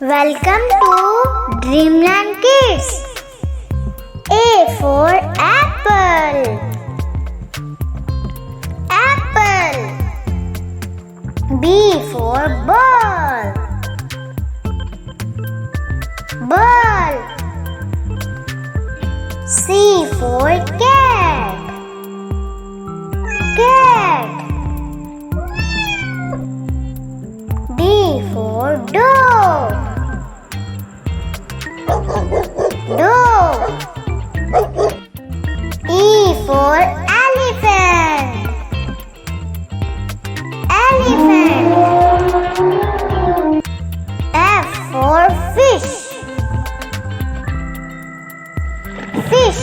Welcome to Dreamland Kids. A for apple. Apple. B for ball. Ball. C for cat. Cat. D for dog. Dog. E for elephant. Elephant. F for fish. Fish.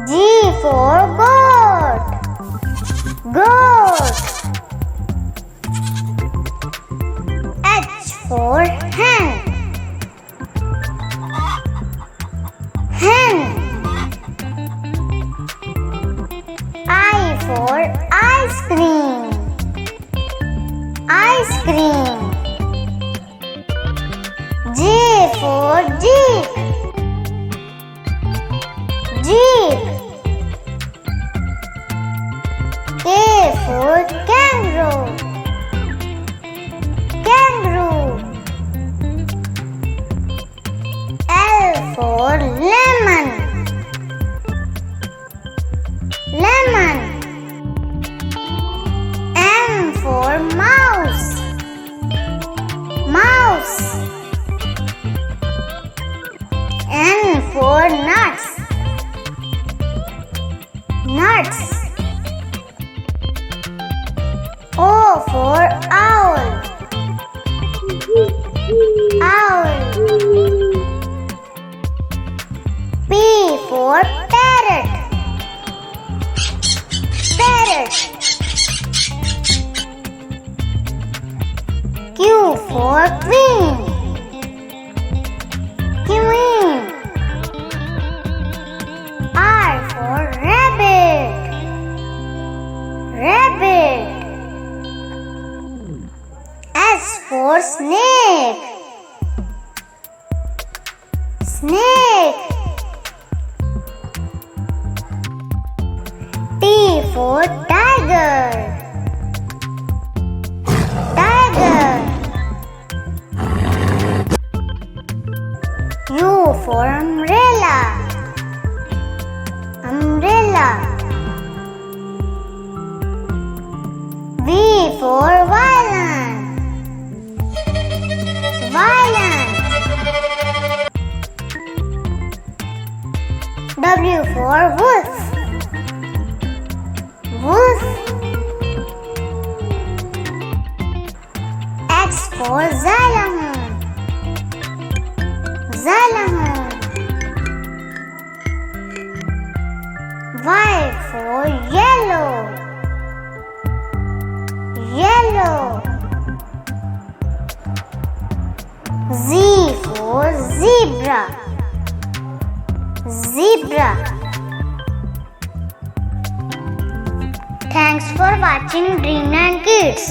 G for goat. Goat. H for hen. Hen. I for ice cream. Ice cream. J for jeep. Jeep. K for kangaroo. Kangaroo. L for lemon. Lemon. M for mouse. Mouse. N for nuts. Nuts. O for owl. Owl. P for parrot. Parrot. Q for queen. Queen. R for rabbit. Rabbit. S for snake. Snake. T for tiger. Tiger. U for umbrella. Umbrella. V for violin. Violin. W for wolf. Wolf. X for xylophone. Xylophone. Y for yellow. Yellow. Z for zebra. Zebra. Thanks for watching Dreamland Kids.